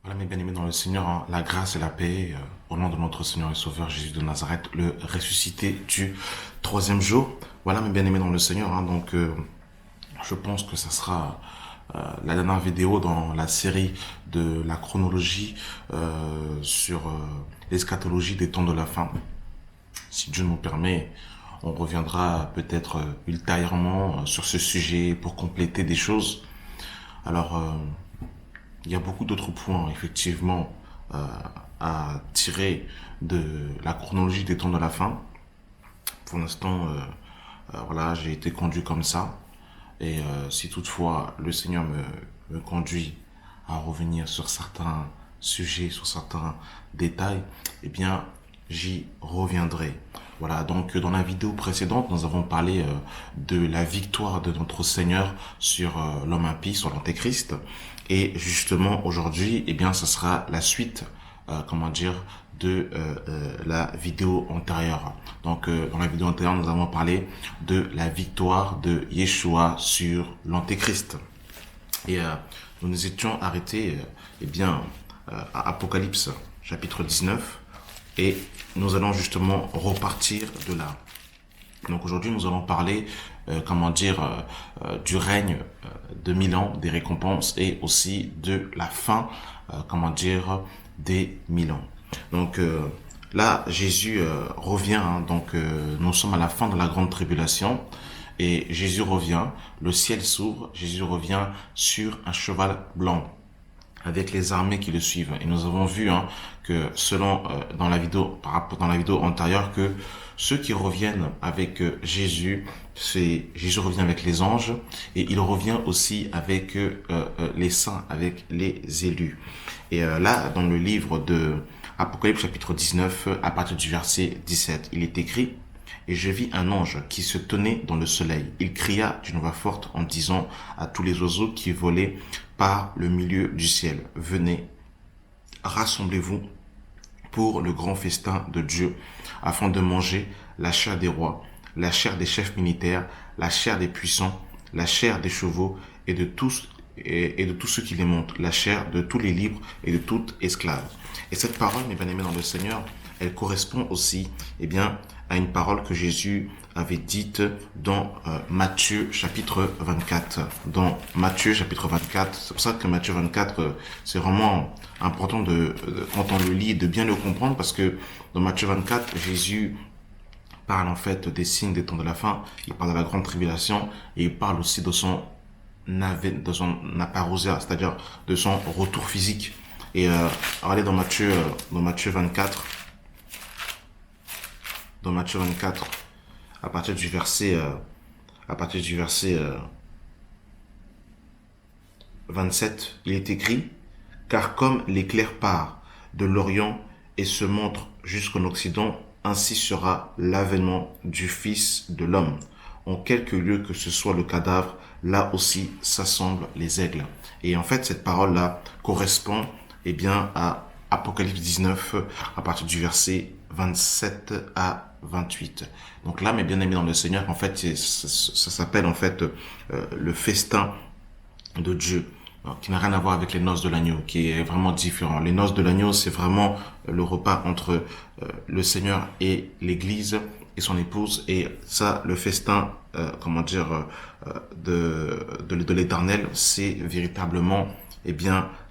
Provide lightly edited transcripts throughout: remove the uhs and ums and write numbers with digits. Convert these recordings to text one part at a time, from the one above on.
Voilà mes bien-aimés dans le Seigneur, hein, la grâce et la paix au nom de notre Seigneur et Sauveur Jésus de Nazareth, le ressuscité du troisième jour. Voilà mes bien-aimés dans le Seigneur, hein, je pense que ça sera la dernière vidéo dans la série de la chronologie sur l'eschatologie des temps de la fin. Si Dieu nous permet, on reviendra peut-être ultérieurement sur ce sujet pour compléter des choses. Alors, il y a beaucoup d'autres points, effectivement, euh, à tirer de la chronologie des temps de la fin. Pour l'instant, voilà, j'ai été conduit comme ça. Et si toutefois le Seigneur me conduit à revenir sur certains sujets, sur certains détails, eh bien, j'y reviendrai. Voilà, donc dans la vidéo précédente, nous avons parlé de la victoire de notre Seigneur sur l'homme impie, sur l'Antéchrist. Et justement, aujourd'hui, eh bien, ce sera la suite, de la vidéo antérieure. Donc, dans la vidéo antérieure, nous avons parlé de la victoire de Yeshua sur l'Antéchrist. Et nous nous étions arrêtés, à Apocalypse, chapitre 19. Et nous allons justement repartir de là. Donc aujourd'hui, nous allons parler, du règne de 1000 ans, des récompenses et aussi de la fin, des 1000 ans. Donc là, Jésus revient. Nous sommes à la fin de la grande tribulation et Jésus revient. Le ciel s'ouvre. Jésus revient sur un cheval blanc, avec les armées qui le suivent. Et nous avons vu que selon dans la vidéo antérieure, que ceux qui reviennent avec Jésus, c'est Jésus revient avec les anges et il revient aussi avec les saints, avec les élus. Et là, dans le livre de Apocalypse chapitre 19, à partir du verset 17, il est écrit: et je vis un ange qui se tenait dans le soleil. Il cria d'une voix forte en disant à tous les oiseaux qui volaient par le milieu du ciel: venez, rassemblez-vous pour le grand festin de Dieu, afin de manger la chair des rois, la chair des chefs militaires, la chair des puissants, la chair des chevaux et de tous ceux qui les montent, la chair de tous les libres et de tout esclave. Et cette parole, mes bien-aimés dans le Seigneur, elle correspond aussi, à une parole que Jésus avait dite dans Matthieu chapitre 24. Dans Matthieu chapitre 24, c'est pour ça que Matthieu 24, c'est vraiment important quand on le lit, de bien le comprendre, parce que dans Matthieu 24, Jésus parle en fait des signes des temps de la fin, il parle de la grande tribulation et il parle aussi de son aparousia, c'est-à-dire de son retour physique. Et regardez dans Matthieu 24, à partir du verset 27, il est écrit: car comme l'éclair part de l'Orient et se montre jusqu'en Occident, ainsi sera l'avènement du Fils de l'homme. En quelque lieu que ce soit le cadavre, là aussi s'assemblent les aigles. Et en fait, cette parole-là correspond à Apocalypse 19, à partir du verset 27 à 28. Donc là, mes bien-aimés dans le Seigneur, en fait, ça s'appelle le festin de Dieu, qui n'a rien à voir avec les noces de l'agneau, qui est vraiment différent. Les noces de l'agneau, c'est vraiment le repas entre le Seigneur et l'Église et son épouse, et ça, le festin, de l'Éternel, c'est véritablement,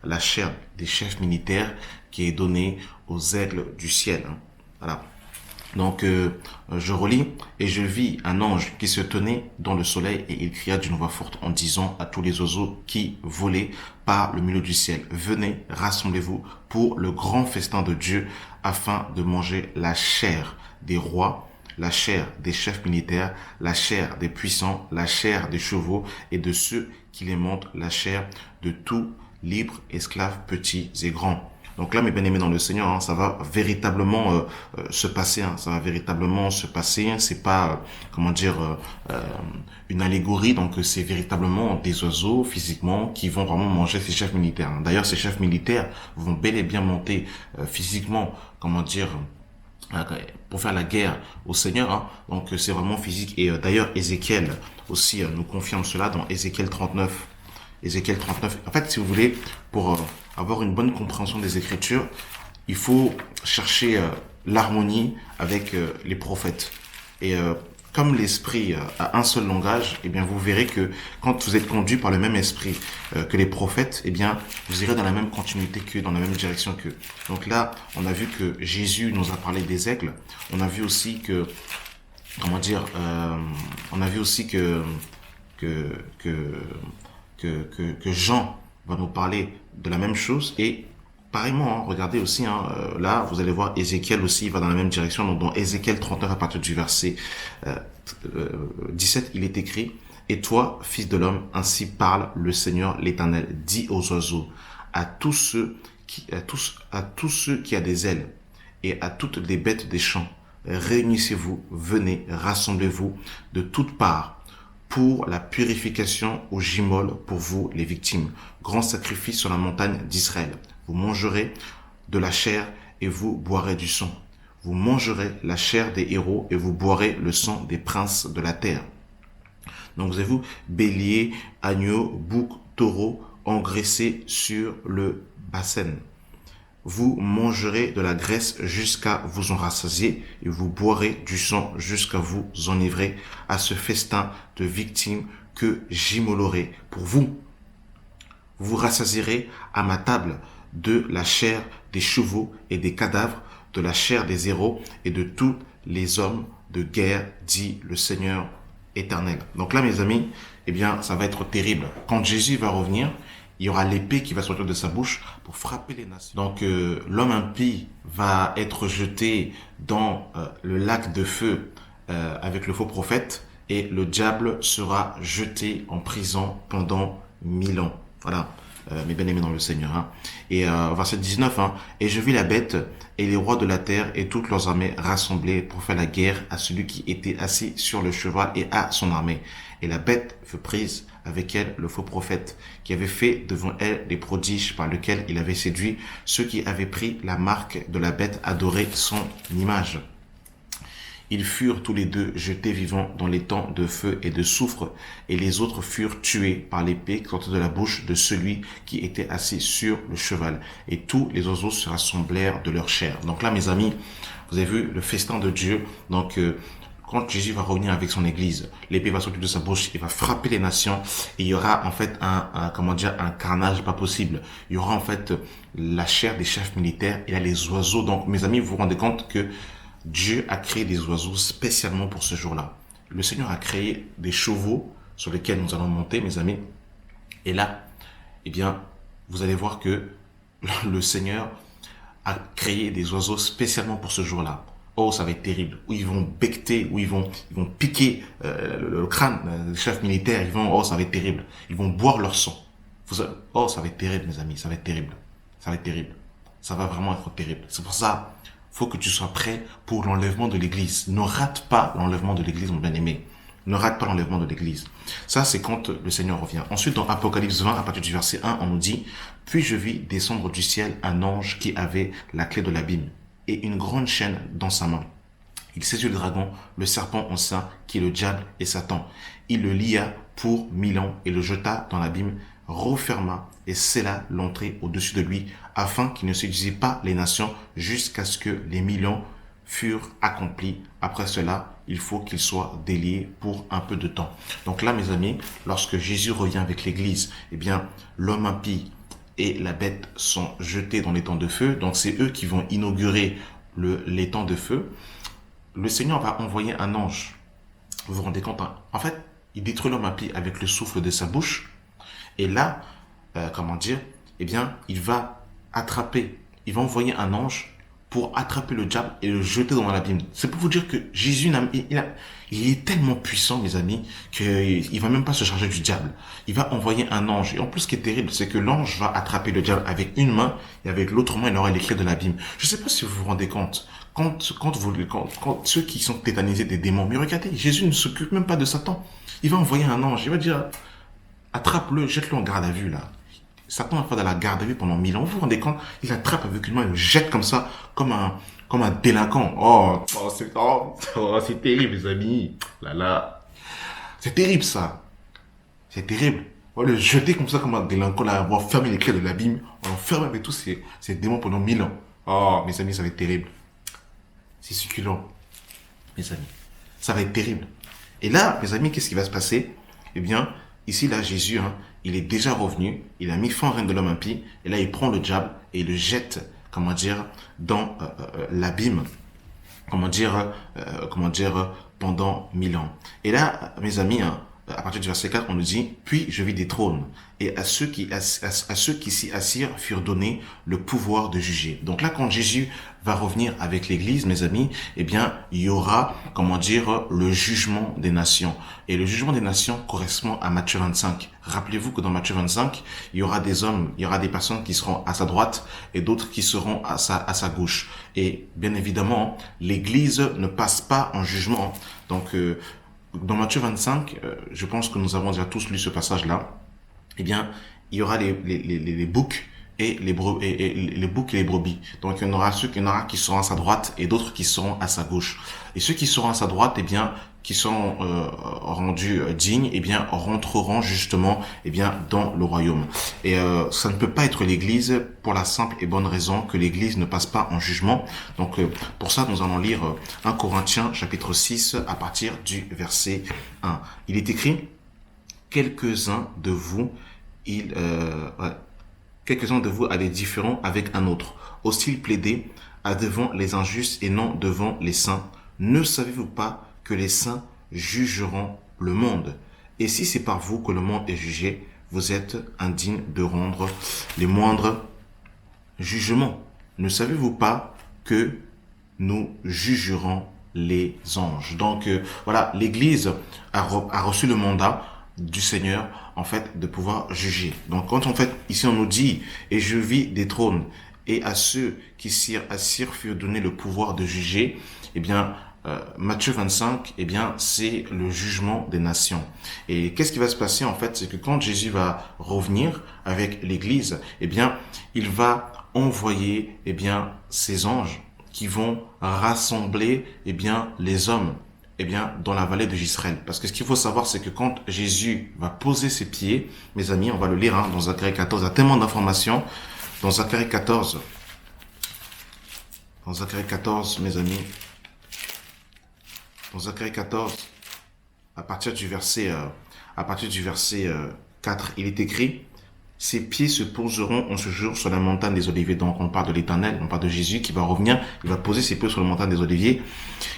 la chair des chefs militaires qui est donnée aux aigles du ciel. Voilà. Donc, je relis: et je vis un ange qui se tenait dans le soleil et il cria d'une voix forte en disant à tous les oiseaux qui volaient par le milieu du ciel: venez, rassemblez-vous pour le grand festin de Dieu, afin de manger la chair des rois, la chair des chefs militaires, la chair des puissants, la chair des chevaux et de ceux qui les montent, la chair de tous libres, esclaves, petits et grands. Donc là, mes bien-aimés dans le Seigneur, ça va véritablement se passer. Ça va véritablement se passer. C'est pas, une allégorie. Donc c'est véritablement des oiseaux physiquement qui vont vraiment manger ces chefs militaires. D'ailleurs, ces chefs militaires vont bel et bien monter physiquement, pour faire la guerre au Seigneur. Donc c'est vraiment physique. Et d'ailleurs, Ézéchiel aussi nous confirme cela dans Ézéchiel 39. Ézéchiel 39. En fait, si vous voulez, pour avoir une bonne compréhension des Écritures, il faut chercher l'harmonie avec les prophètes. Et comme l'esprit a un seul langage, eh bien vous verrez que quand vous êtes conduit par le même esprit que les prophètes, eh bien vous irez dans la même continuité qu'eux, dans la même direction qu'eux. Donc là, on a vu que Jésus nous a parlé des aigles. On a vu aussi que, comment dire, on a vu aussi que, que, que Jean va nous parler de la même chose et pareillement, hein, regardez aussi, hein, là, vous allez voir Ézéchiel aussi, il va dans la même direction. Donc, dans Ézéchiel 39, à partir du verset euh, 17, il est écrit, « Et toi, fils de l'homme, ainsi parle le Seigneur l'Éternel, dis aux oiseaux, à tous ceux qui a des ailes, et à toutes les bêtes des champs, réunissez-vous, venez, rassemblez-vous de toutes parts, pour la purification au gimol pour vous les victimes. Grand sacrifice sur la montagne d'Israël. Vous mangerez de la chair et vous boirez du sang. Vous mangerez la chair des héros et vous boirez le sang des princes de la terre. » Donc vous avez vu, bélier, agneau, bouc, taureau, engraissés sur le bassin. Vous mangerez de la graisse jusqu'à vous en rassasier et vous boirez du sang jusqu'à vous enivrer à ce festin de victimes que j'immolerai pour vous. Vous rassasierez à ma table de la chair des chevaux et des cadavres, de la chair des héros et de tous les hommes de guerre, dit le Seigneur éternel. Donc là, mes amis, eh bien, ça va être terrible. Quand Jésus va revenir, il y aura l'épée qui va sortir de sa bouche pour frapper les nations. Donc l'homme impie va être jeté dans le lac de feu avec le faux prophète et le diable sera jeté en prison pendant 1000 ans. Voilà, mes bien-aimés dans le Seigneur. Hein. Et verset 19, hein, « Et je vis la bête et les rois de la terre et toutes leurs armées rassemblées pour faire la guerre à celui qui était assis sur le cheval et à son armée. Et la bête fut prise avec elle le faux prophète, qui avait fait devant elle des prodiges par lesquels il avait séduit ceux qui avaient pris la marque de la bête, adoré son image. Ils furent tous les deux jetés vivants dans les temps de feu et de soufre, et les autres furent tués par l'épée qui sortait de la bouche de celui qui était assis sur le cheval. Et tous les oiseaux se rassemblèrent de leur chair. » Donc là, mes amis, vous avez vu le festin de Dieu. Donc, quand Jésus va revenir avec son église, l'épée va sortir de sa bouche, il va frapper les nations et il y aura en fait un carnage pas possible. Il y aura en fait la chair des chefs militaires et là les oiseaux. Donc mes amis, vous vous rendez compte que Dieu a créé des oiseaux spécialement pour ce jour-là. Le Seigneur a créé des chevaux sur lesquels nous allons monter, mes amis. Et là, eh bien, vous allez voir que le Seigneur a créé des oiseaux spécialement pour ce jour-là. Oh, ça va être terrible. Où ils vont becter, où ils vont piquer le crâne des chefs militaires. Oh, ça va être terrible. Ils vont boire leur sang. Oh, ça va être terrible, mes amis. Ça va être terrible. Ça va être terrible. Ça va vraiment être terrible. C'est pour ça, faut que tu sois prêt pour l'enlèvement de l'Église. Ne rate pas l'enlèvement de l'Église, mon bien-aimé. Ne rate pas l'enlèvement de l'Église. Ça, c'est quand le Seigneur revient. Ensuite, dans Apocalypse 20, à partir du verset 1, on nous dit « Puis je vis descendre du ciel un ange qui avait la clé de l'abîme et une grande chaîne dans sa main. Il saisit le dragon, le serpent ancien, qui est le diable et Satan. Il le lia pour 1000 ans et le jeta dans l'abîme, referma et scella l'entrée au-dessus de lui, afin qu'il ne séduisait pas les nations jusqu'à ce que les 1000 ans furent accomplis. Après cela, il faut qu'il soit délié pour un peu de temps. » Donc là, mes amis, lorsque Jésus revient avec l'Église, eh bien, l'homme impie et la bête sont jetés dans les temps de feu. Donc c'est eux qui vont inaugurer les temps de feu. Le Seigneur va envoyer un ange. Vous vous rendez compte, hein? En fait, il détruit l'homme impie avec le souffle de sa bouche. Et là, eh bien, il va envoyer un ange pour attraper le diable et le jeter dans l'abîme. C'est pour vous dire que Jésus, il est tellement puissant, mes amis, qu'il va même pas se charger du diable. Il va envoyer un ange. Et en plus, ce qui est terrible, c'est que l'ange va attraper le diable avec une main et avec l'autre main, il aura les clés de l'abîme. Je sais pas si vous vous rendez compte. Quand ceux qui sont tétanisés des démons, mais regardez, Jésus ne s'occupe même pas de Satan. Il va envoyer un ange. Il va dire, attrape-le, jette-le en garde à vue, là. Satan va faire de la garde à vue pendant 1000 ans. Vous vous rendez compte? Il l'attrape avec une main, il le jette comme ça, comme un délinquant. C'est terrible, les amis. Là. C'est terrible, ça. C'est terrible. On va le jeter comme ça, comme un délinquant, là, on va fermer les clés de l'abîme, on l'enferme avec tous ces démons pendant 1000 ans. Oh, mes amis, ça va être terrible. C'est succulent, mes amis. Ça va être terrible. Et là, mes amis, qu'est-ce qui va se passer? Eh bien, ici, là, Jésus, hein, il est déjà revenu, il a mis fin au règne de l'homme impie, et là, il prend le diable et il le jette, comment dire, dans l'abîme, pendant 1000 ans. Et là, mes amis, hein, à partir du verset 4, on nous dit, puis je vis des trônes, et à ceux qui s'y assirent furent donnés le pouvoir de juger. Donc là, quand Jésus va revenir avec l'Église, mes amis, eh bien, il y aura, le jugement des nations. Et le jugement des nations correspond à Matthieu 25. Rappelez-vous que dans Matthieu 25, il y aura des hommes, il y aura des personnes qui seront à sa droite et d'autres qui seront à sa gauche. Et bien évidemment, l'Église ne passe pas en jugement. Donc, dans Matthieu 25, je pense que nous avons déjà tous lu ce passage-là. Eh bien, il y aura les boucs et les boucs et les brebis. Donc, il y en aura qui seront à sa droite et d'autres qui seront à sa gauche. Et ceux qui seront à sa droite, eh bien, qui sont rendus dignes, eh bien, rentreront justement, eh bien, dans le royaume. Et ça ne peut pas être l'Église pour la simple et bonne raison que l'Église ne passe pas en jugement. Donc, pour ça, nous allons lire 1 Corinthiens chapitre 6 à partir du verset 1. Il est écrit: quelques-uns de vous, quelques-uns de vous avaient différents avec un autre. Aussi plaider à devant les injustes et non devant les saints. Ne savez-vous pas que les saints jugeront le monde? Et si c'est par vous que le monde est jugé, vous êtes indignes de rendre les moindres jugements. Ne savez-vous pas que nous jugerons les anges? Donc voilà, l'Église a reçu le mandat du Seigneur, en fait, de pouvoir juger. Donc quand en fait, ici on nous dit, et je vis des trônes, et à ceux qui s'y assirent furent donnés le pouvoir de juger, eh bien, Matthieu 25, eh bien, c'est le jugement des nations. Et qu'est-ce qui va se passer, en fait? C'est que quand Jésus va revenir avec l'Église, eh bien, il va envoyer, eh bien, ses anges qui vont rassembler, eh bien, les hommes, eh bien, dans la vallée de Jezreel. Parce que ce qu'il faut savoir, c'est que quand Jésus va poser ses pieds, mes amis, on va le lire, hein, dans Zacharie 14, il y a tellement d'informations. Dans Zacharie 14, mes amis, dans Zacharie 14, à partir du verset 4, il est écrit: ses pieds se poseront en ce jour sur la montagne des Oliviers. Donc on parle de l'Éternel, on parle de Jésus qui va revenir, il va poser ses pieds sur la montagne des Oliviers,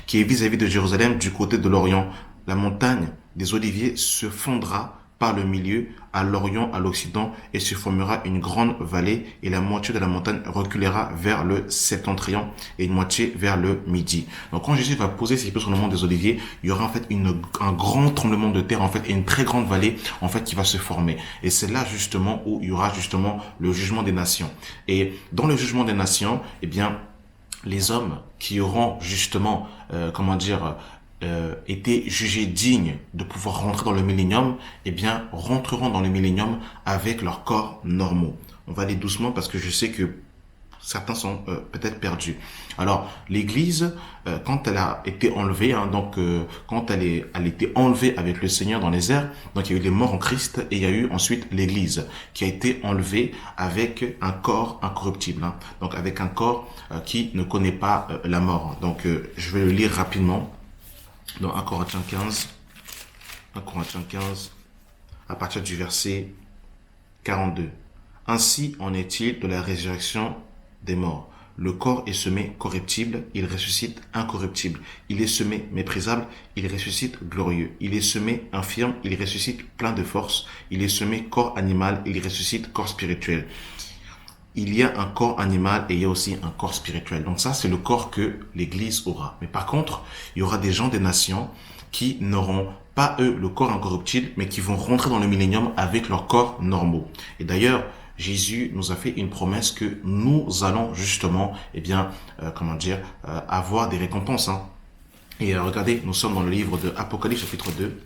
qui est vis-à-vis de Jérusalem du côté de l'Orient. La montagne des Oliviers se fondra par le milieu, à l'Orient, à l'Occident, et se formera une grande vallée, et la moitié de la montagne reculera vers le septentrion, et une moitié vers le midi. Donc quand Jésus va poser ses pieds sur le mont des Oliviers, il y aura en fait un grand tremblement de terre, en fait, et une très grande vallée, en fait, qui va se former. Et c'est là justement où il y aura justement le jugement des nations. Et dans le jugement des nations, eh bien, les hommes qui auront justement, étaient jugés dignes de pouvoir rentrer dans le millénium, eh bien, rentreront dans le millénium avec leurs corps normaux. On va aller doucement parce que je sais que certains sont peut-être perdus. Alors, l'Église, quand elle a été enlevée, hein, quand elle était enlevée avec le Seigneur dans les airs, donc il y a eu les morts en Christ et il y a eu ensuite l'Église qui a été enlevée avec un corps incorruptible, hein, donc avec un corps qui ne connaît pas la mort. Donc, je vais le lire rapidement. Dans 1 Corinthiens 15, à partir du verset 42. Ainsi en est-il de la résurrection des morts. Le corps est semé corruptible, il ressuscite incorruptible. Il est semé méprisable, il ressuscite glorieux. Il est semé infirme, il ressuscite plein de force. Il est semé corps animal, il ressuscite corps spirituel. Il y a un corps animal et il y a aussi un corps spirituel. Donc ça, c'est le corps que l'Église aura. Mais par contre, il y aura des gens des nations qui n'auront pas, eux, le corps incorruptible, mais qui vont rentrer dans le millénium avec leurs corps normaux. Et d'ailleurs, Jésus nous a fait une promesse que nous allons justement, avoir des récompenses. Hein. Et regardez, nous sommes dans le livre de Apocalypse chapitre 2.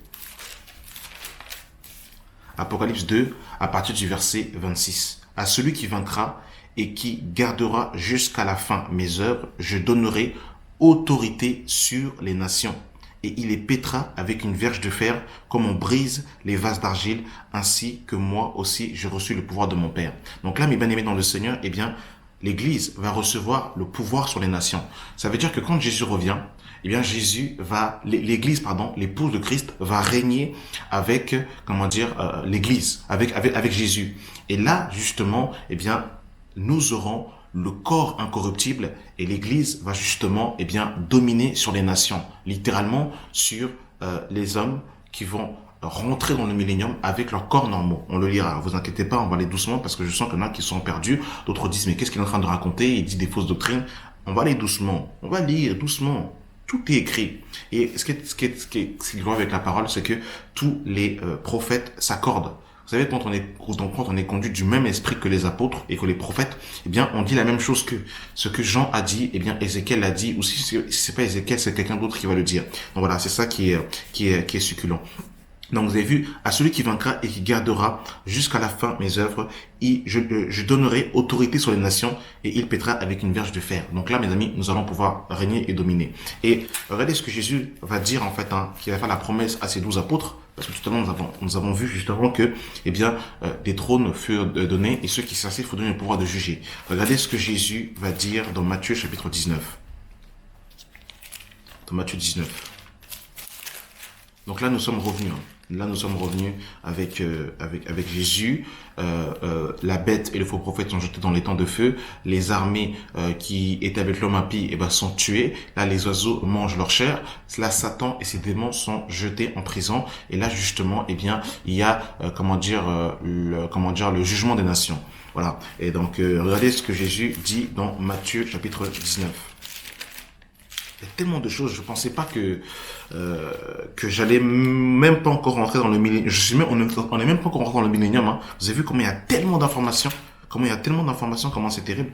Apocalypse 2, à partir du verset 26. À celui qui vaincra et qui gardera jusqu'à la fin mes œuvres, je donnerai autorité sur les nations. et il les pètera avec une verge de fer, comme on brise les vases d'argile, ainsi que moi aussi j'ai reçu le pouvoir de mon Père. Donc là, mes bien-aimés dans le Seigneur, eh bien, l'Église va recevoir le pouvoir sur les nations. Ça veut dire que quand Jésus revient, eh bien l'Église, l'épouse de Christ va régner avec, l'Église, avec Jésus. Et là, justement, eh bien, nous aurons le corps incorruptible et l'Église va justement, eh bien, dominer sur les nations, littéralement sur les hommes qui vont rentrer dans le millénium avec leurs corps normaux. On le lira, vous inquiétez pas, on va aller doucement parce que je sens qu'il y en a qui sont perdus. D'autres disent, mais qu'est-ce qu'il est en train de raconter? Il dit des fausses doctrines. On va aller doucement, on va lire doucement. Tout est écrit. Et ce qui est grand avec la parole, c'est que tous les prophètes s'accordent. Vous savez, quand on est conduit du même esprit que les apôtres et que les prophètes, eh bien, on dit la même chose que ce que Jean a dit, eh bien, Ézéchiel l'a dit, ou si c'est pas Ézéchiel, c'est quelqu'un d'autre qui va le dire. Donc voilà, c'est ça qui est succulent. Donc vous avez vu, à celui qui vaincra et qui gardera jusqu'à la fin mes œuvres, je donnerai autorité sur les nations et il pètera avec une verge de fer. Donc là, mes amis, nous allons pouvoir régner et dominer. Et regardez ce que Jésus va dire en fait, qu'il va faire la promesse à ses 12 apôtres, parce que tout à l'heure nous avons vu justement que, eh bien, des trônes furent donnés et ceux qui s'assirent furent donnés le pouvoir de juger. Regardez ce que Jésus va dire dans Matthieu chapitre 19. Dans Matthieu 19. Donc là, nous sommes revenus. Là, nous sommes revenus avec Jésus. La bête et le faux prophète sont jetés dans les temps de feu. Les armées qui étaient avec l'homme impie sont tuées. Là, les oiseaux mangent leur chair. Là, Satan et ses démons sont jetés en prison. Et là, justement, eh bien, il y a le jugement des nations. Voilà. Et donc, regardez ce que Jésus dit dans Matthieu chapitre 19. Il y a tellement de choses, je pensais pas que j'allais même pas encore rentrer dans le millénium. On est même pas encore rentré dans le millénium. Hein. Vous avez vu comment il y a tellement d'informations, comment c'est terrible.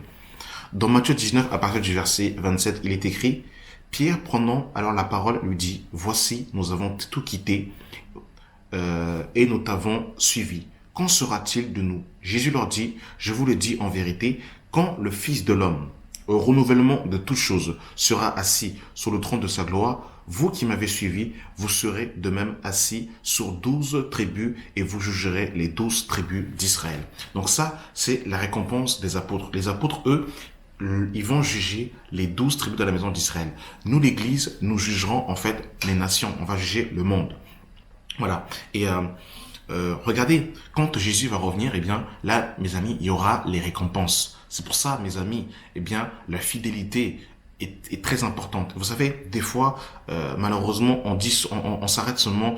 Dans Matthieu 19, à partir du verset 27, il est écrit, Pierre prenant alors la parole lui dit, voici, nous avons tout quitté et nous t'avons suivi. Qu'en sera-t-il de nous? Jésus leur dit, je vous le dis en vérité, quand le Fils de l'homme au renouvellement de toutes choses, sera assis sur le trône de sa gloire, vous qui m'avez suivi, vous serez de même assis sur 12 tribus et vous jugerez les 12 tribus d'Israël. Donc ça, c'est la récompense des apôtres. Les apôtres, eux, ils vont juger les 12 tribus de la maison d'Israël. Nous, l'Église, nous jugerons en fait les nations. On va juger le monde. Voilà. Et regardez, quand Jésus va revenir, eh bien, là, mes amis, il y aura les récompenses. C'est pour ça, mes amis, eh bien, la fidélité est très importante. Vous savez, des fois, malheureusement, on s'arrête seulement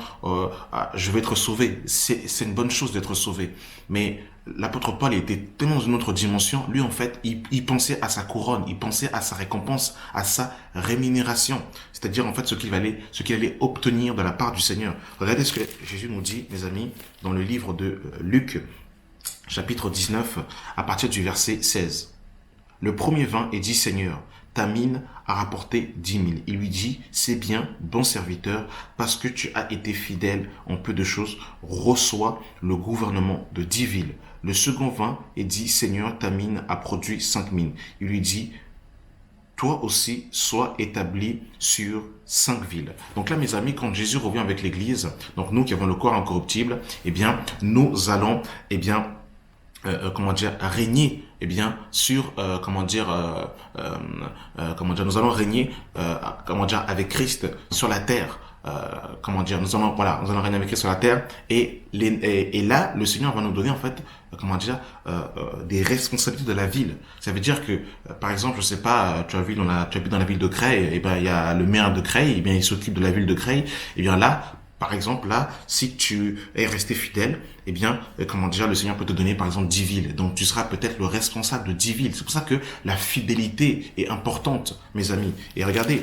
je vais être sauvé. C'est une bonne chose d'être sauvé. Mais l'apôtre Paul était tellement dans une autre dimension. Lui, en fait, il pensait à sa couronne, il pensait à sa récompense, à sa rémunération. C'est-à-dire, en fait, ce qu'il allait obtenir de la part du Seigneur. Regardez ce que Jésus nous dit, mes amis, dans le livre de Luc, chapitre 19, à partir du verset 16. Le premier vint et dit, Seigneur, ta mine a rapporté 10 000. Il lui dit, c'est bien, bon serviteur, parce que tu as été fidèle en peu de choses, reçois le gouvernement de 10 villes. Le second vint et dit, Seigneur, ta mine a produit 5 000. Il lui dit, toi aussi, sois établi sur 5 villes. Donc là, mes amis, quand Jésus revient avec l'Église, donc nous qui avons le corps incorruptible, eh bien, nous allons, eh bien, régner, eh bien, sur, nous allons régner, avec Christ sur la terre. Nous allons régner avec Christ sur la terre et là, le Seigneur va nous donner, en fait, des responsabilités de la ville. Ça veut dire que, par exemple, je sais pas, tu as vu dans la ville de Creil, et ben, il y a le maire de Creil, et bien, il s'occupe de la ville de Creil, et bien là, par exemple, là, si tu es resté fidèle, eh bien, le Seigneur peut te donner, par exemple, 10 villes. Donc, tu seras peut-être le responsable de 10 villes. C'est pour ça que la fidélité est importante, mes amis. Et regardez,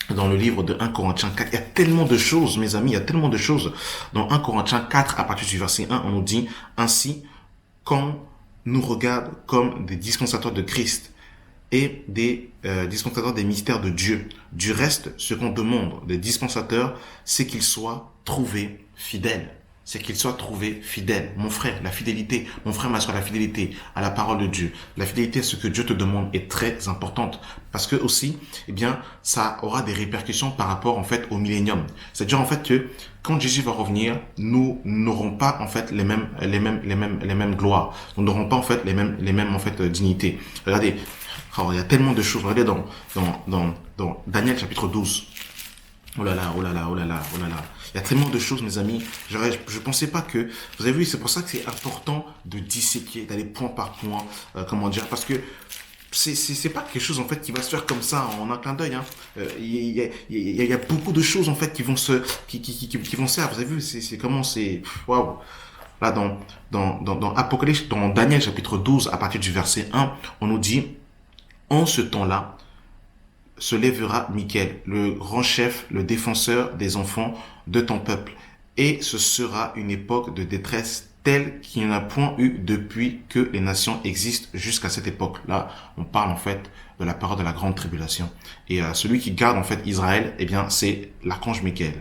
dans le livre de 1 Corinthiens 4, il y a tellement de choses, mes amis, il y a tellement de choses. Dans 1 Corinthiens 4, à partir du verset 1, on nous dit, ainsi, quand nous regarde comme des dispensateurs de Christ, et des dispensateurs des mystères de Dieu. Du reste, ce qu'on demande des dispensateurs, c'est qu'ils soient trouvés fidèles. c'est qu'il soit trouvé fidèle. Mon frère, la fidélité, mon frère, ma soeur, la fidélité à la parole de Dieu, la fidélité à ce que Dieu te demande est très importante parce que aussi, eh bien, ça aura des répercussions par rapport en fait au millénium. C'est-à-dire en fait que quand Jésus va revenir, nous n'aurons pas en fait les mêmes gloires. Nous n'aurons pas en fait les mêmes en fait dignités. Regardez, oh, il y a tellement de choses. Regardez dans Daniel chapitre 12. Oh là là, oh là là, oh là là, oh là là. Il y a tellement de choses, mes amis. Je pensais pas que... Vous avez vu, c'est pour ça que c'est important de disséquer, d'aller point par point, comment dire, parce que c'est pas quelque chose en fait qui va se faire comme ça en un clin d'œil. Hein. Il y a beaucoup de choses en fait qui vont qui vont se faire. Vous avez vu, c'est comment c'est... Waouh. Là, dans Apocalypse, dans Daniel chapitre 12, à partir du verset 1, on nous dit, en ce temps-là, se lèvera Michael, le grand chef, le défenseur des enfants de ton peuple. Et ce sera une époque de détresse telle qu'il n'y en a point eu depuis que les nations existent jusqu'à cette époque-là. On parle en fait de la période de la grande tribulation. Et celui qui garde en fait Israël, eh bien c'est l'archange Michael.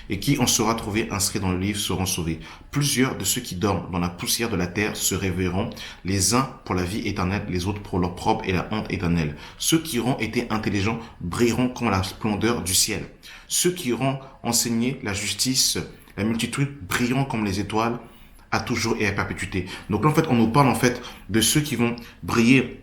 Et qui en sera trouvé inscrit dans le livre seront sauvés. Plusieurs de ceux qui dorment dans la poussière de la terre se réveilleront, les uns pour la vie éternelle, les autres pour l'opprobre et la honte éternelle. Ceux qui auront été intelligents brilleront comme la splendeur du ciel. Ceux qui auront enseigné la justice, la multitude brilleront comme les étoiles à toujours et à perpétuité. Donc là, en fait, on nous parle en fait de ceux qui vont briller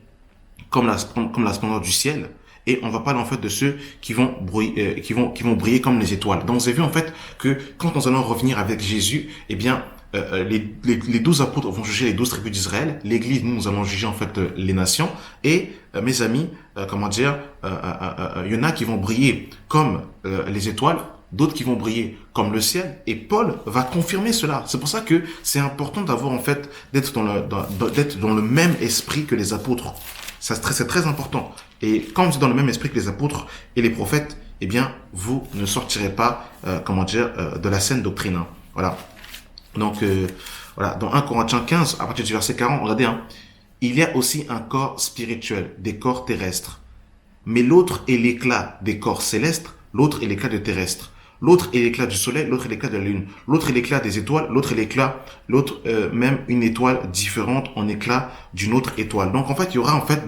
comme la splendeur du ciel. Et on va parler en fait de ceux qui vont briller comme les étoiles. Donc vous avez vu en fait que quand nous allons revenir avec Jésus, eh bien les 12 apôtres vont juger les 12 tribus d'Israël. L'Église, nous allons juger en fait les nations. Et mes amis, il y en a qui vont briller comme les étoiles, d'autres qui vont briller comme le ciel. Et Paul va confirmer cela. C'est pour ça que c'est important d'avoir en fait d'être dans le même esprit que les apôtres. C'est très important. Et quand vous êtes dans le même esprit que les apôtres et les prophètes, eh bien, vous ne sortirez pas, de la saine doctrine. Hein. Voilà. Donc, voilà. Dans 1 Corinthiens 15, à partir du verset 40, regardez, hein. Il y a aussi un corps spirituel, des corps terrestres. Mais l'autre est l'éclat des corps célestes, l'autre est l'éclat de terrestres. L'autre est l'éclat du soleil, l'autre est l'éclat de la lune. L'autre est l'éclat des étoiles, l'autre même une étoile différente en éclat d'une autre étoile. Donc en fait, il y aura en fait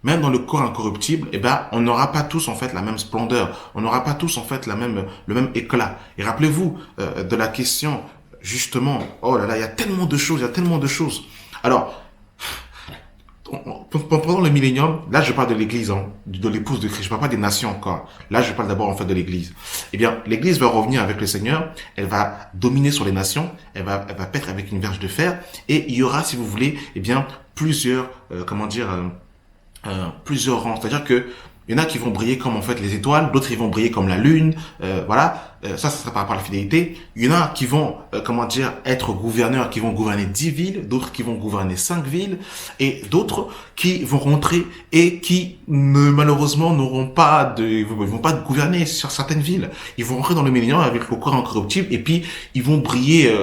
même dans le corps incorruptible, eh ben, on n'aura pas tous en fait la même splendeur, on n'aura pas tous en fait le même éclat. Et rappelez-vous de la question justement, oh là là, il y a tellement de choses. Alors, pendant le millénium, là je parle de l'église, hein, de l'épouse de Christ, je parle pas des nations encore. Là je parle d'abord en fait de l'église. Eh bien, l'église va revenir avec le Seigneur, elle va dominer sur les nations, elle va paître avec une verge de fer, et il y aura, si vous voulez, eh bien, plusieurs rangs. C'est-à-dire que il y en a qui vont briller comme en fait les étoiles, d'autres ils vont briller comme la lune, voilà. Ça sera par rapport à la fidélité. Il y en a qui vont, être gouverneurs, qui vont gouverner 10 villes, d'autres qui vont gouverner 5 villes, et d'autres qui vont rentrer et qui malheureusement ils vont pas gouverner sur certaines villes. Ils vont rentrer dans le millénaire avec le corps incorruptible et puis ils vont briller,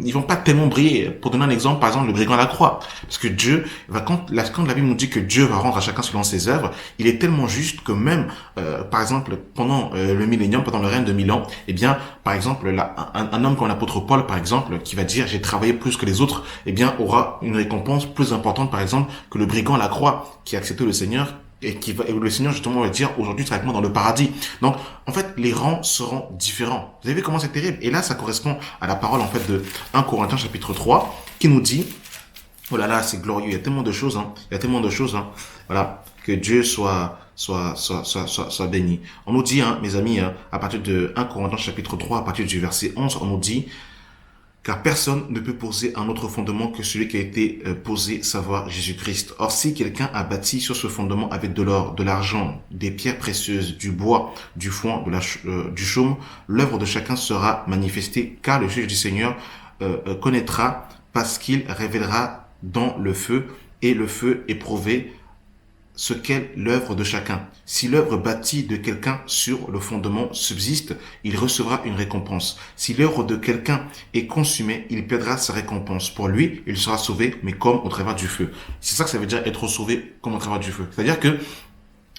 ils vont pas tellement briller. Pour donner un exemple, par exemple, le brigand à la croix. Parce que Dieu, quand la Bible nous dit que Dieu va rendre à chacun selon ses œuvres, il est tellement juste que même, par exemple, pendant le millénium, pendant le règne de 1000 ans, eh bien, par exemple, un homme comme l'apôtre Paul, par exemple, qui va dire j'ai travaillé plus que les autres, eh bien, aura une récompense plus importante, par exemple, que le brigand à la croix qui a accepté le Seigneur et le Seigneur justement va dire aujourd'hui tu vas être dans le paradis. Donc, en fait, les rangs seront différents. Vous avez vu comment c'est terrible? Et là, ça correspond à la parole en fait de 1 Corinthiens chapitre 3 qui nous dit, oh là là, c'est glorieux, il y a tellement de choses, hein. Voilà, que Dieu soit béni. On nous dit, hein, mes amis, hein, à partir de 1 Corinthiens chapitre 3, à partir du verset 11, on nous dit, car personne ne peut poser un autre fondement que celui qui a été posé, savoir Jésus-Christ. Or, si quelqu'un a bâti sur ce fondement avec de l'or, de l'argent, des pierres précieuses, du bois, du foin, du chaume, l'œuvre de chacun sera manifestée, car le juge du Seigneur connaîtra, parce qu'il révélera dans le feu, et le feu éprouvé ce qu'est l'œuvre de chacun. Si l'œuvre bâtie de quelqu'un sur le fondement subsiste, il recevra une récompense. Si l'œuvre de quelqu'un est consumée, il perdra sa récompense. Pour lui, il sera sauvé, mais comme au travers du feu. C'est ça que ça veut dire être sauvé comme au travers du feu. C'est-à-dire que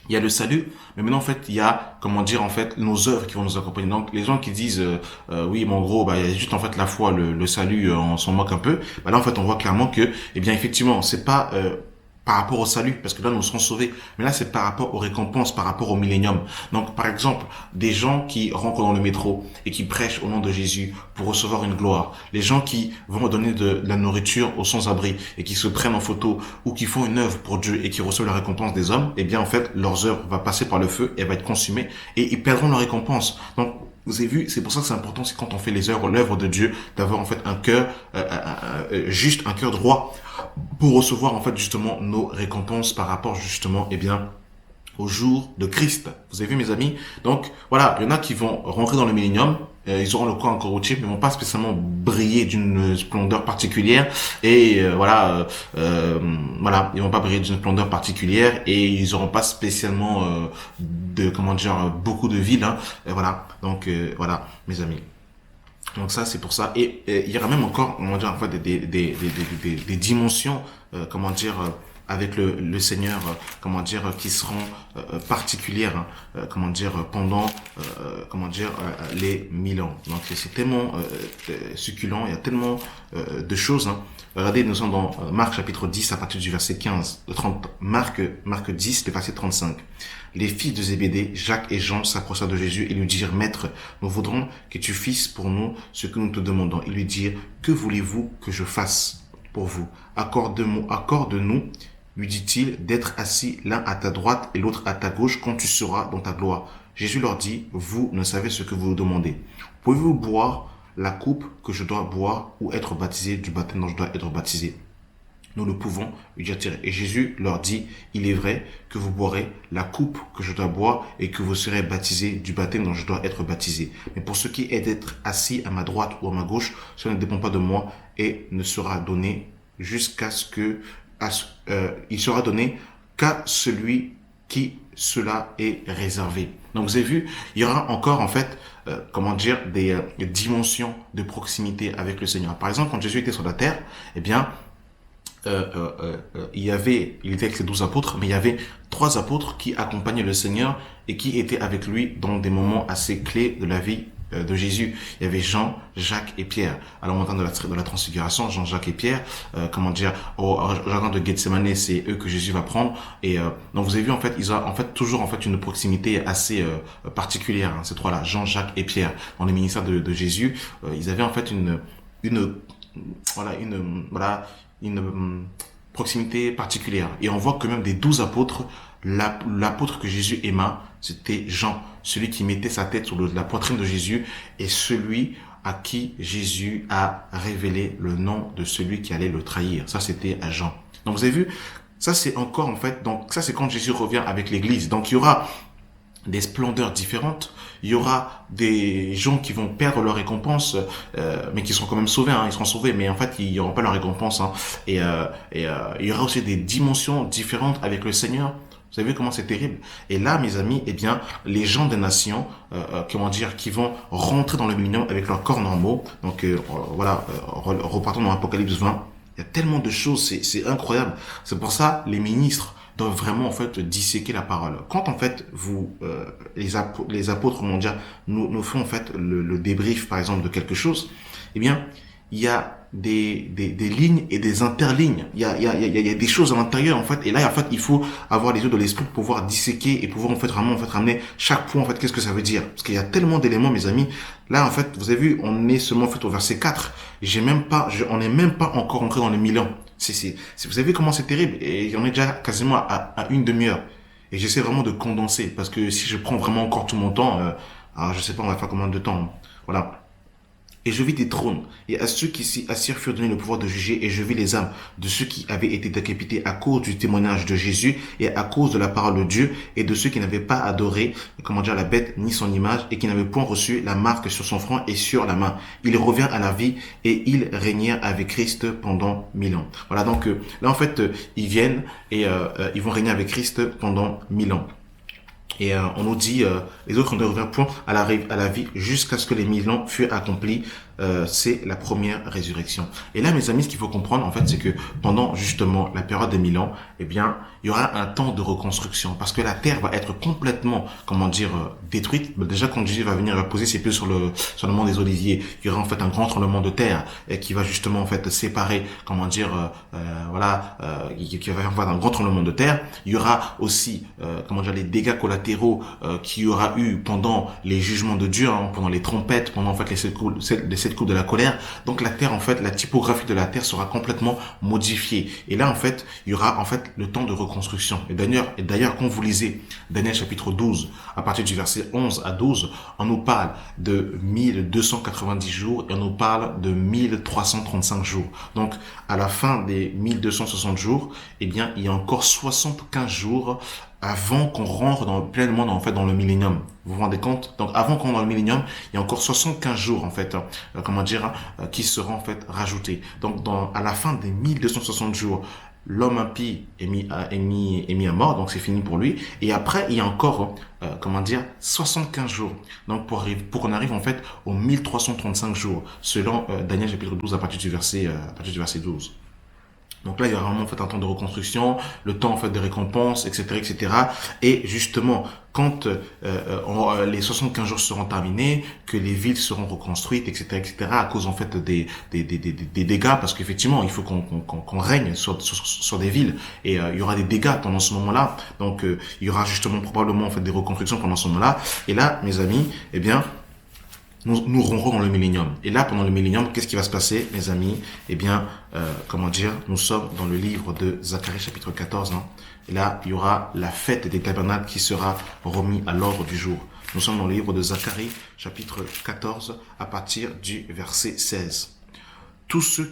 il y a le salut, mais maintenant en fait il y a, comment dire, en fait nos œuvres qui vont nous accompagner. Donc les gens qui disent oui mais en gros bah il y a juste en fait la foi, le salut, on s'en moque un peu. Bah là en fait on voit clairement que eh bien effectivement c'est pas par rapport au salut, parce que là nous serons sauvés, mais là c'est par rapport aux récompenses, par rapport au millénium. Donc par exemple des gens qui rentrent dans le métro et qui prêchent au nom de Jésus pour recevoir une gloire, les gens qui vont donner de la nourriture aux sans-abri et qui se prennent en photo ou qui font une œuvre pour Dieu et qui reçoivent la récompense des hommes, eh bien en fait leurs œuvres vont passer par le feu et va être consumée et ils perdront leur récompense. Donc vous avez vu, c'est pour ça que c'est important, c'est quand on fait les œuvres, l'œuvre de Dieu, d'avoir en fait un cœur juste, un cœur droit pour recevoir en fait justement nos récompenses par rapport justement au jour de Christ. Vous avez vu mes amis? Donc voilà, il y en a qui vont rentrer dans le millénium, ils auront le corps encore routier, mais ils vont pas spécialement briller d'une splendeur particulière et voilà, ils vont pas briller d'une splendeur particulière et ils auront pas spécialement de comment dire beaucoup de villes, hein. Et voilà, donc voilà mes amis. Donc ça, c'est pour ça. Et il y aura même encore, comment dire, en fait, des dimensions, comment dire, avec le Seigneur, comment dire, qui seront particulières, hein, comment dire, pendant, comment dire, les 1000 ans. Donc c'est tellement succulent, il y a tellement de choses. Hein. Regardez, nous sommes dans Marc chapitre 10 à partir du verset 15, de 30, Marc 10, le verset 35. Les fils de Zébédée, Jacques et Jean, s'approchèrent de Jésus et lui dirent, Maître, nous voudrons que tu fasses pour nous ce que nous te demandons. Ils lui dirent, que voulez-vous que je fasse pour vous? Accorde-nous, lui dit-il, d'être assis l'un à ta droite et l'autre à ta gauche quand tu seras dans ta gloire. Jésus leur dit, vous ne savez ce que vous demandez. Pouvez-vous boire la coupe que je dois boire ou être baptisé du baptême dont je dois être baptisé? Nous ne pouvons lui dire tirer. Et Jésus leur dit, il est vrai que vous boirez la coupe que je dois boire et que vous serez baptisés du baptême dont je dois être baptisé. Mais pour ce qui est d'être assis à ma droite ou à ma gauche, cela ne dépend pas de moi et ne sera donné jusqu'à ce que, il sera donné qu'à celui qui cela est réservé. Donc vous avez vu, il y aura encore en fait, comment dire, des dimensions de proximité avec le Seigneur. Par exemple, quand Jésus était sur la terre, eh bien, il était avec les 12 apôtres, mais il y avait 3 apôtres qui accompagnaient le Seigneur et qui étaient avec lui dans des moments assez clés de la vie de Jésus. Il y avait Jean, Jacques et Pierre. À la montagne de la transfiguration, Jean, Jacques et Pierre, comment dire, au jardin de Gethsemane, c'est eux que Jésus va prendre. Et donc vous avez vu en fait, ils ont en fait toujours en fait une proximité assez particulière. Hein, ces 3-là, Jean, Jacques et Pierre, dans les ministères de Jésus, ils avaient en fait une une proximité particulière. Et on voit que même des 12 apôtres, l'apôtre que Jésus aima, c'était Jean, celui qui mettait sa tête sur la poitrine de Jésus et celui à qui Jésus a révélé le nom de celui qui allait le trahir. Ça, c'était à Jean. Donc vous avez vu, ça c'est encore en fait, donc ça c'est quand Jésus revient avec l'église. Donc il y aura des splendeurs différentes, il y aura des gens qui vont perdre leur récompense, mais qui seront quand même sauvés, hein, ils seront sauvés, mais en fait ils n'auront pas leur récompense, hein, il y aura aussi des dimensions différentes avec le Seigneur. Vous avez vu comment c'est terrible? Et là, mes amis, eh bien, les gens des nations, comment dire, qui vont rentrer dans le millénium avec leurs corps normaux. Donc voilà, repartons dans Apocalypse 20. Il y a tellement de choses, c'est incroyable. C'est pour ça les ministres doivent vraiment en fait disséquer la parole. Quand en fait vous les apôtres comment dire nous font en fait le débrief par exemple de quelque chose, eh bien il y a des lignes et des interlignes. Il y a des choses à l'intérieur en fait. Et là en fait il faut avoir les yeux de l'esprit pour pouvoir disséquer et pouvoir en fait vraiment en fait ramener chaque point en fait qu'est-ce que ça veut dire. Parce qu'il y a tellement d'éléments mes amis. Là en fait vous avez vu on est seulement en fait au verset 4. On n'est même pas encore entré dans les 1000 ans. Vous savez comment c'est terrible et on est déjà quasiment à une demi-heure et j'essaie vraiment de condenser parce que si je prends vraiment encore tout mon temps, alors je sais pas on va faire combien de temps, hein. Voilà. Et je vis des trônes, et à ceux qui s'y assirent furent donné le pouvoir de juger, et je vis les âmes de ceux qui avaient été décapités à cause du témoignage de Jésus, et à cause de la parole de Dieu, et de ceux qui n'avaient pas adoré, comment dire, la bête, ni son image, et qui n'avaient point reçu la marque sur son front et sur la main. Il revient à la vie, et ils régnèrent avec Christ pendant 1000 ans. Voilà, donc là en fait, ils viennent, et ils vont régner avec Christ pendant 1000 ans. Et on nous dit, les autres ne reviennent point à la vie jusqu'à ce que les 1000 ans furent accomplis. c'est la première résurrection. Et là, mes amis, ce qu'il faut comprendre, en fait, c'est que pendant justement la période des 1000 ans, eh bien, il y aura un temps de reconstruction parce que la terre va être complètement, détruite. Déjà, quand Jésus va venir, il va poser ses pieds sur le mont des Oliviers. Il y aura en fait un grand tremblement de terre qui va justement en fait séparer, qui va avoir un grand tremblement de terre. Il y aura aussi, les dégâts collatéraux qu'il y aura eu pendant les jugements de Dieu, pendant les trompettes, pendant en fait les sept coups de la colère. Donc la terre, en fait, la typographie de la terre sera complètement modifiée. Et là, en fait, il y aura en fait le temps de reconstruction. Et d'ailleurs, quand vous lisez Daniel chapitre 12, à partir du verset 11 à 12, on nous parle de 1290 jours et on nous parle de 1335 jours. Donc, à la fin des 1260 jours, eh bien, il y a encore 75 jours avant qu'on rentre pleinement dans le millénium. Vous vous rendez compte? Donc, avant qu'on rentre dans le millénium, il y a encore 75 jours, en fait, qui seront, en fait, rajoutés. Donc, à la fin des 1260 jours, l'homme impie est mis à mort, donc c'est fini pour lui. Et après, il y a encore, 75 jours. Donc, pour qu'on arrive, en fait, aux 1335 jours, selon Daniel chapitre 12 à partir du verset 12. Donc là, il y aura vraiment en fait un temps de reconstruction, le temps en fait de récompenses, etc., etc. Et justement, quand les 75 jours seront terminés, que les villes seront reconstruites, etc., etc., à cause en fait des dégâts, parce qu'effectivement, il faut qu'on règne sur des villes, et il y aura des dégâts pendant ce moment-là. Donc il y aura justement probablement en fait des reconstructions pendant ce moment-là. Et là, mes amis, eh bien, nous rentrons dans le millénium. Et là, pendant le millénium, qu'est-ce qui va se passer, mes amis? Eh bien, nous sommes dans le livre de Zacharie, chapitre 14. Et là, il y aura la fête des tabernacles qui sera remis à l'ordre du jour. Nous sommes dans le livre de Zacharie, chapitre 14, à partir du verset 16. Tous ceux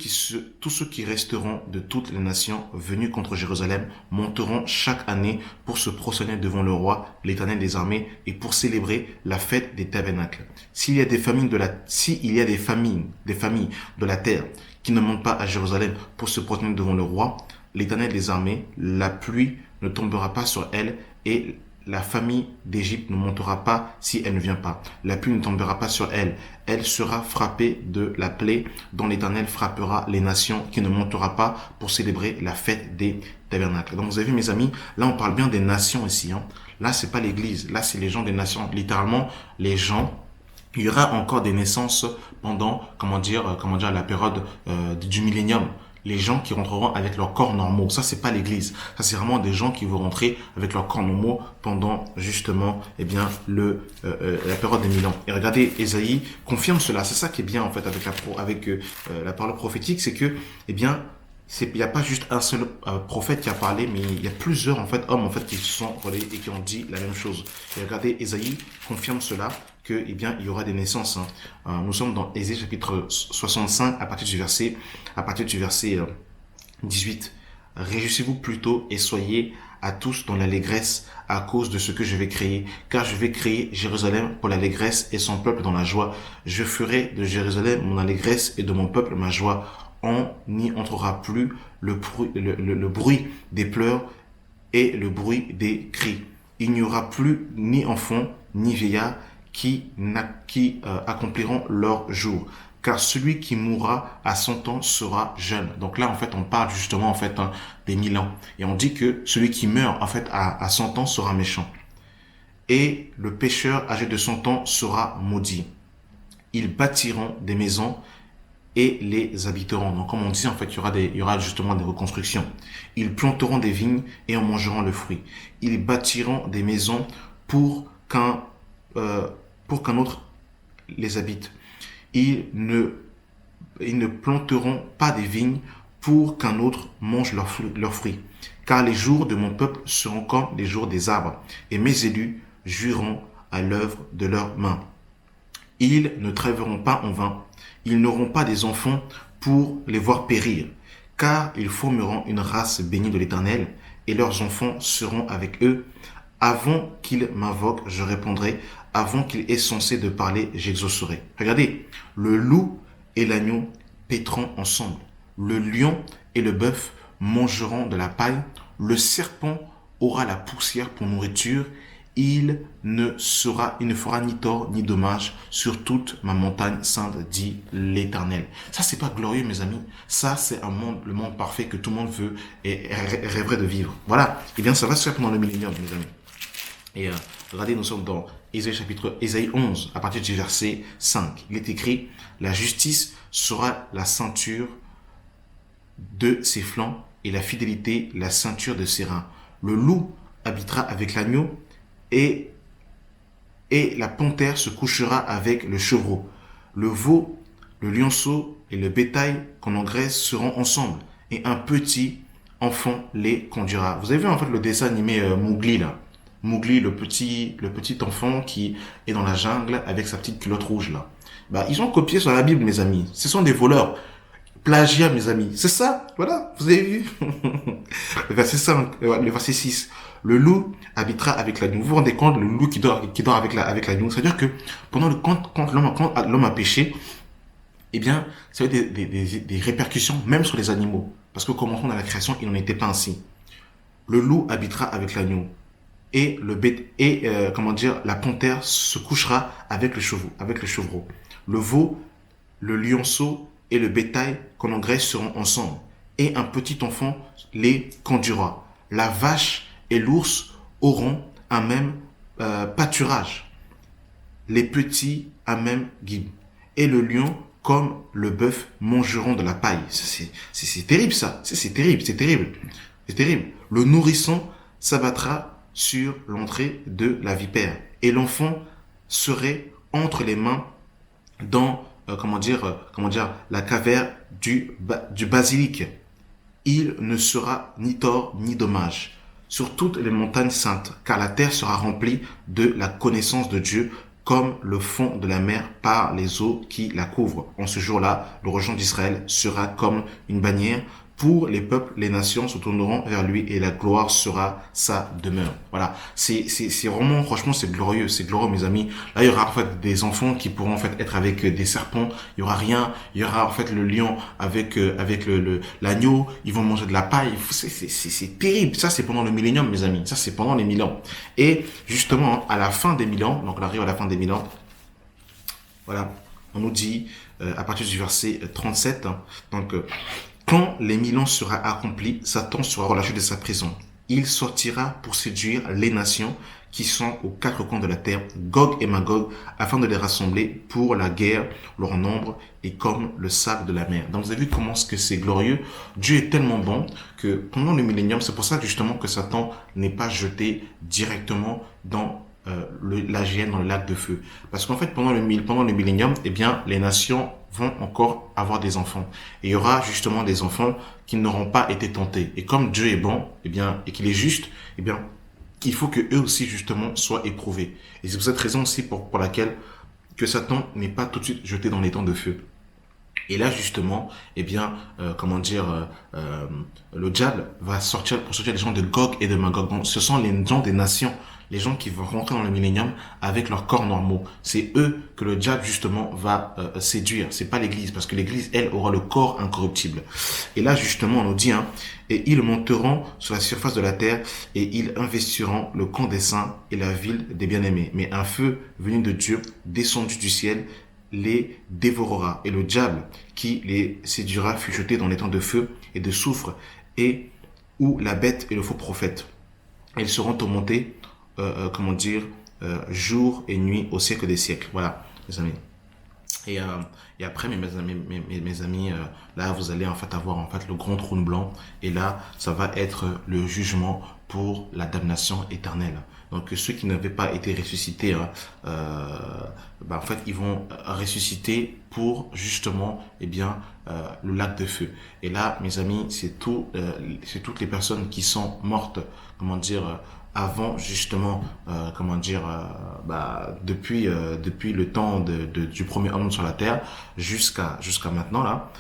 qui resteront de toutes les nations venues contre Jérusalem monteront chaque année pour se prosterner devant le roi, l'Éternel des armées, et pour célébrer la fête des tabernacles. S'il y a des familles des familles de la terre qui ne montent pas à Jérusalem pour se prosterner devant le roi, l'Éternel des armées, la pluie ne tombera pas sur elle et la famille d'Égypte ne montera pas si elle ne vient pas. La pluie ne tombera pas sur elle. Elle sera frappée de la plaie dont l'Éternel frappera les nations qui ne montera pas pour célébrer la fête des tabernacles. Donc vous avez vu, mes amis, là on parle bien des nations ici. Là c'est pas l'église, là c'est les gens des nations. Littéralement les gens. Il y aura encore des naissances pendant la période du millénium. Les gens qui rentreront avec leurs corps normaux. Ça, c'est pas l'église. Ça, c'est vraiment des gens qui vont rentrer avec leurs corps normaux pendant, justement, la période des 1000 ans. Et regardez, Ésaïe confirme cela. C'est ça qui est bien, en fait, avec la parole prophétique, c'est que, il n'y a pas juste un seul prophète qui a parlé, mais il y a plusieurs, en fait, hommes, en fait, qui se sont relayés et qui ont dit la même chose. Et regardez, Ésaïe confirme cela, que, il y aura des naissances. Nous sommes dans Ésaïe chapitre 65 à partir du verset 18. Réjouissez-vous plutôt et soyez à tous dans l'allégresse à cause de ce que je vais créer, car je vais créer Jérusalem pour l'allégresse et son peuple dans la joie. Je ferai de Jérusalem mon allégresse et de mon peuple ma joie. On n'y entrera plus le bruit des pleurs et le bruit des cris. Il n'y aura plus ni enfant ni vieillard qui accompliront leur jour. Car celui qui mourra à 100 ans sera jeune. Donc là, en fait, on parle justement, des 1000 ans. Et on dit que celui qui meurt, à 100 ans sera méchant. Et le pécheur âgé de 100 ans sera maudit. Ils bâtiront des maisons et les habiteront. Donc, comme on dit, en fait, il y aura justement des reconstructions. Ils planteront des vignes et en mangeront le fruit. Ils bâtiront des maisons pour qu'un autre les habite. Ils ne planteront pas des vignes pour qu'un autre mange leurs fruits. Car les jours de mon peuple seront comme les jours des arbres, et mes élus jouiront à l'œuvre de leurs mains. Ils ne travailleront pas en vain, ils n'auront pas des enfants pour les voir périr, car ils formeront une race bénie de l'Éternel, et leurs enfants seront avec eux. Avant qu'ils m'invoquent, je répondrai. Avant qu'il ait cessé de parler, j'exaucerai. Regardez, le loup et l'agneau paîtront ensemble. Le lion et le bœuf mangeront de la paille. Le serpent aura la poussière pour nourriture. il ne fera ni tort ni dommage sur toute ma montagne sainte, dit l'Éternel. Ça, c'est pas glorieux, mes amis. Ça, c'est le monde parfait que tout le monde veut et rêverait de vivre. Voilà. Eh bien, ça va se faire pendant le millénium, mes amis. Et regardez, nous sommes dans Ésaïe 11, à partir du verset 5. Il est écrit, la justice sera la ceinture de ses flancs et la fidélité la ceinture de ses reins. Le loup habitera avec l'agneau et la panthère se couchera avec le chevreau. Le veau, le lionceau et le bétail qu'on engraisse seront ensemble et un petit enfant les conduira. Vous avez vu en fait le dessin animé Mowgli là. Mowgli, le petit enfant qui est dans la jungle avec sa petite culotte rouge là. Bah, ils ont copié sur la Bible, mes amis. Ce sont des voleurs. Plagiat, mes amis. C'est ça, voilà, vous avez vu. Le verset 5, le verset 6. Le loup habitera avec l'agneau. Vous vous rendez compte, le loup qui dort avec l'agneau. C'est-à-dire que quand l'homme a péché, eh bien, ça a eu des répercussions même sur les animaux. Parce que commençons dans la création, il n'en était pas ainsi. Le loup habitera avec l'agneau. Et la panthère se couchera avec le chevreau. Le veau, le lionceau et le bétail qu'on engraisse seront ensemble. Et un petit enfant les conduira. La vache et l'ours auront un même pâturage. Les petits un même guide. Et le lion comme le bœuf mangeront de la paille. C'est terrible ça. C'est terrible. Le nourrisson s'abattra sur l'entrée de la vipère. Et l'enfant serait entre les mains dans la caverne du basilic. Il ne sera ni tort ni dommage sur toutes les montagnes saintes, car la terre sera remplie de la connaissance de Dieu, comme le fond de la mer par les eaux qui la couvrent. En ce jour-là, le rejeton d'Israël sera comme une bannière. Pour les peuples, les nations se tourneront vers lui et la gloire sera sa demeure. Voilà. C'est vraiment, franchement, c'est glorieux, mes amis. Là, il y aura en fait des enfants qui pourront en fait être avec des serpents. Il y aura rien. Il y aura en fait le lion avec l'agneau. Ils vont manger de la paille. C'est terrible. Ça, c'est pendant le millénium, mes amis. Ça, c'est pendant les 1000 ans. Et justement, à la fin des 1000 ans, donc on arrive à la fin des 1000 ans, voilà, on nous dit, à partir du verset 37, quand les 1000 ans sera accomplis, Satan sera relâché de sa prison. Il sortira pour séduire les nations qui sont aux quatre coins de la terre, Gog et Magog, afin de les rassembler pour la guerre. Leur nombre est comme le sable de la mer. Donc vous avez vu comment est-ce que c'est glorieux. Dieu est tellement bon que pendant le millénium, c'est pour ça justement que Satan n'est pas jeté directement dans la géhenne, dans le lac de feu. Parce qu'en fait, pendant le millénium, eh bien, les nations vont encore avoir des enfants. Et il y aura justement des enfants qui n'auront pas été tentés. Et comme Dieu est bon, eh bien, et qu'il est juste, eh bien, il faut que eux aussi, justement, soient éprouvés. Et c'est pour cette raison aussi pour laquelle que Satan n'est pas tout de suite jeté dans les temps de feu. Et là, justement, eh bien, le diable va sortir les gens de Gog et de Magog. Donc, ce sont les gens des nations, les gens qui vont rentrer dans le millénium avec leurs corps normaux. C'est eux que le diable, justement, va séduire. C'est pas l'église, parce que l'église, elle, aura le corps incorruptible. Et là, justement, on nous dit, et ils monteront sur la surface de la terre et ils investiront le camp des saints et la ville des bien-aimés. Mais un feu venu de Dieu, descendu du ciel, les dévorera. Et le diable qui les séduira fut jeté dans les temps de feu et de soufre, et où la bête et le faux prophète. Ils seront tourmentés, jour et nuit au siècle des siècles. Voilà, mes amis. Et après, mes amis, là, vous allez en fait avoir le grand trône blanc. Et là, ça va être le jugement pour la damnation éternelle. Donc, ceux qui n'avaient pas été ressuscités, en fait, ils vont ressusciter pour justement, le lac de feu. Et là, mes amis, c'est toutes les personnes qui sont mortes, avant justement, depuis le temps du premier homme sur la terre jusqu'à maintenant là,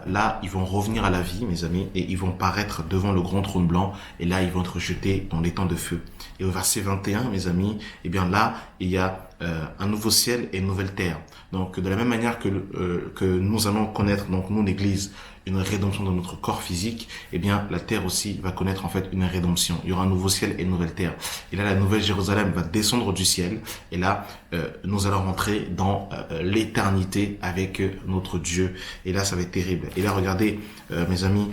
là ils vont revenir à la vie, mes amis, et ils vont paraître devant le grand trône blanc, et là ils vont être jetés dans les temps de feu. Et au verset 21, mes amis, là il y a un nouveau ciel et une nouvelle terre. Donc de la même manière que nous allons connaître, donc nous l'église, une rédemption de notre corps physique, eh bien, la terre aussi va connaître en fait une rédemption. Il y aura un nouveau ciel et une nouvelle terre. Et là, la nouvelle Jérusalem va descendre du ciel. Et là, nous allons rentrer dans l'éternité avec notre Dieu. Et là, ça va être terrible. Et là, regardez, mes amis,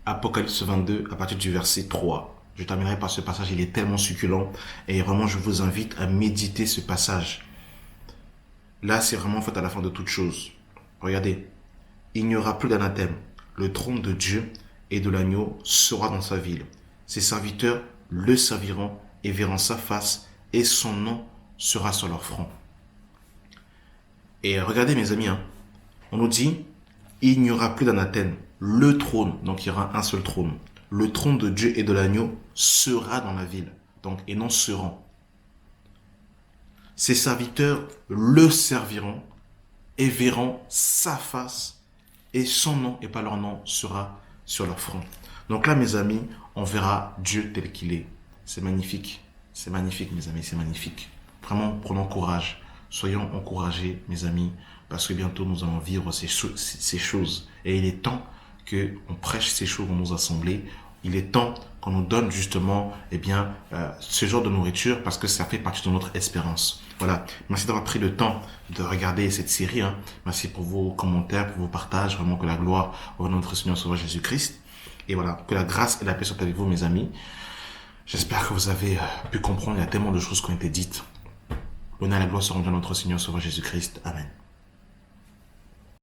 Apocalypse 22, à partir du verset 3. Je terminerai par ce passage, il est tellement succulent. Et vraiment, je vous invite à méditer ce passage. Là, c'est vraiment en fait à la fin de toute chose. Regardez, il n'y aura plus d'anathème. Le trône de Dieu et de l'agneau sera dans sa ville. Ses serviteurs le serviront et verront sa face, et son nom sera sur leur front. Et regardez mes amis, on nous dit, il n'y aura plus d'anathème. Le trône, donc il y aura un seul trône. Le trône de Dieu et de l'agneau sera dans la ville, donc et non seront. Ses serviteurs le serviront et verront sa face, et son nom, et pas leur nom, sera sur leur front. Donc là, mes amis, on verra Dieu tel qu'il est. C'est magnifique, mes amis, c'est magnifique. Vraiment, prenons courage. Soyons encouragés, mes amis, parce que bientôt nous allons vivre ces choses. Et il est temps qu'on prêche ces choses dans nos assemblées. Il est temps qu'on nous donne justement ce genre de nourriture, parce que ça fait partie de notre espérance. Voilà, merci d'avoir pris le temps de regarder cette série. Merci pour vos commentaires, pour vos partages. Vraiment que la gloire au nom de notre Seigneur Sauveur Jésus-Christ. Et voilà, que la grâce et la paix soient avec vous, mes amis. J'espère que vous avez pu comprendre. Il y a tellement de choses qui ont été dites. L'honneur et la gloire seront à notre Seigneur Sauveur Jésus-Christ. Amen.